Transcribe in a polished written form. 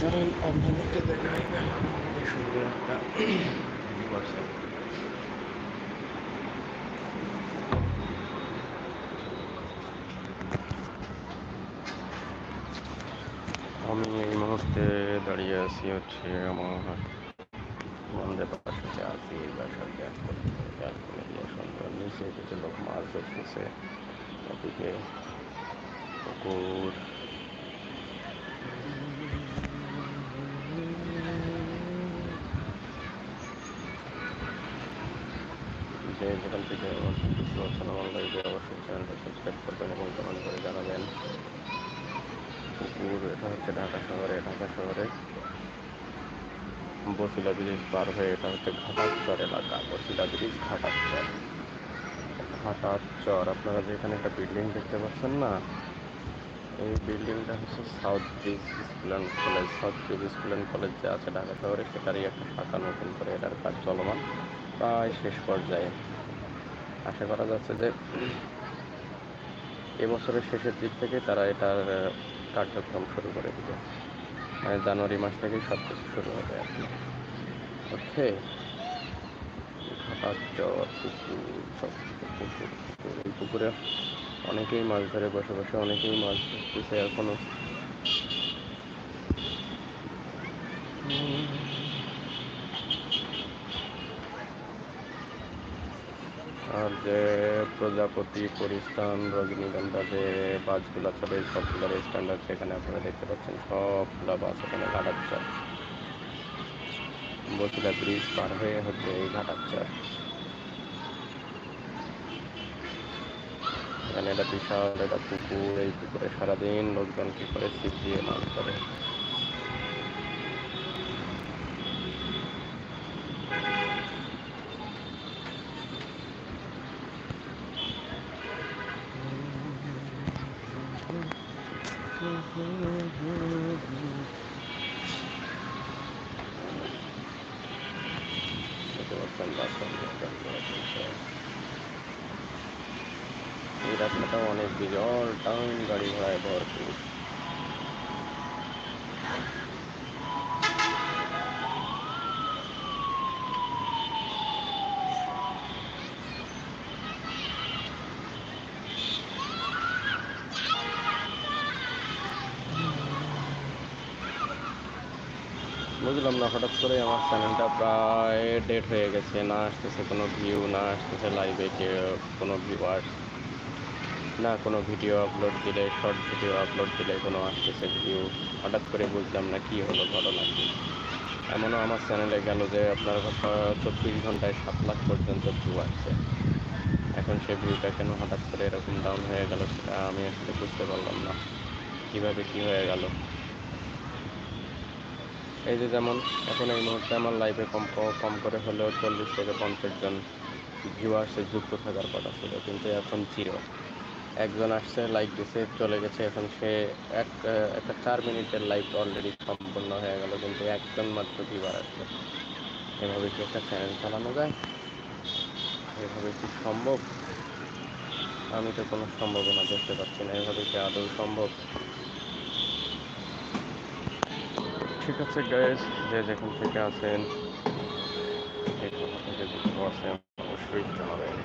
চলেন আপনাদেরকে দেখাই সুন্দর একটা ভিউ আছে। আমি এই মুহূর্তে দাঁড়িয়ে আছি হচ্ছে আমার বন্ধের পাশে আছি। এই বাসার ব্যালকনি দিয়ে সুন্দর নিচে কিছু লোক মাছ ধরতেছে, এদিকে পুকুর। যে যেখান থেকে আমার বুঝতে পারছেন আমার লাইভে অবশ্যই চ্যানেলটা সাবস্ক্রাইব করবেন এবং কমেন্ট করে জানাবেন। পুকুর, এটা হচ্ছে ঢাকা শহরে বসিলা ব্রিজ পার হয়ে এটা হচ্ছে ঘাটাচর এলাকা। বসিলা ব্রিজ ঘাটাচর আপনারা যে এখানে একটা বিল্ডিং দেখতে পাচ্ছেন না, এই বিল্ডিংটা হচ্ছে south bridge school and college যে আছে ঢাকা শহরে, সেটারই একটা শাখা। নতুন করে এটার কাজ চলমান, প্রায় শেষ পর্যায়ে। আশা করা যাচ্ছে যে এবছরের শেষের দিক থেকে তারা এটার কার্যক্রম শুরু করে দিবে। জানুয়ারি মাস থেকেই সব কিছু শুরু হবে আর কি। ওকে, ঘাটাচর পুকুর। এই পুকুরে অনেকেই মাছ ধরে, বসে বসে অনেকেই মাছ ধরতেছে এখনো। আর যে প্রজাপতি, পরিস্থান, রজনীগন্ধা যে বাসগুলো চলে, সবগুলোর স্ট্যান্ডার্ড যেখানে আপনারা দেখতে পাচ্ছেন, সবগুলা বাস এখানে ঘাটাচর। বসিলা ব্রিজ পার হয়ে হচ্ছে এই ঘাটাচর। এখানে একটা বিশাল একটা পুকুর। এই পুকুরে সারাদিন লোকজন কি করে, ছিপ দিয়ে মাছ ধরে। এই রাস্তাটা অনেক বিজল, টাউন গাড়ি ঘোড়ায় ভরপুর। বুঝলাম না, হঠাৎ করে আমার চ্যানেলটা প্রায় ডেট হয়ে গেছে। না আসতেছে কোনো ভিউ, না আসতেছে লাইভে কোনো ভিউয়ার্স, না কোনো ভিডিও আপলোড দিলে, শর্ট ভিডিও আপলোড দিলে কোনো আসতেছে ভিউ। হঠাৎ করে বুঝলাম না কি হলো, ঘটনা কি। এমনও আমার চ্যানেলে গেল যে আপনার 24 ঘন্টায় 7 লাখ পর্যন্ত ভিউ আসছে। এখন সেই ভিউটা কেন হঠাৎ করে এরকম ডাউন হয়ে গেল, সেটা আমি আসলে বুঝতে পারলাম না কিভাবে কি হয়ে গেল। এই যে যেমন এখন এই মুহূর্তে আমার লাইভে কম করে হলেও 40 থেকে 50 জন ভিউয়ার্সে যুক্ত থাকার কথা ছিল, কিন্তু এখন জিরো। একজন আসছে, লাইক দিছে, চলে গেছে। এখন সে একটা 4 মিনিটের লাইভ অলরেডি সম্পূর্ণ হয়ে গেল, কিন্তু একজন মাত্র ভিউয়ার আসছে। এভাবে কি একটা চ্যানেল চালানো যায়? এভাবে কি সম্ভব? আমি তো কোনো সম্ভাবনা দেখতে পাচ্ছি না। এভাবে কি আদৌ সম্ভব? ঠিক আছে গাইস, যে যেখান থেকে আছেন, এই কোথা থেকে যুক্ত আছেন অবশ্যই জানাবেন।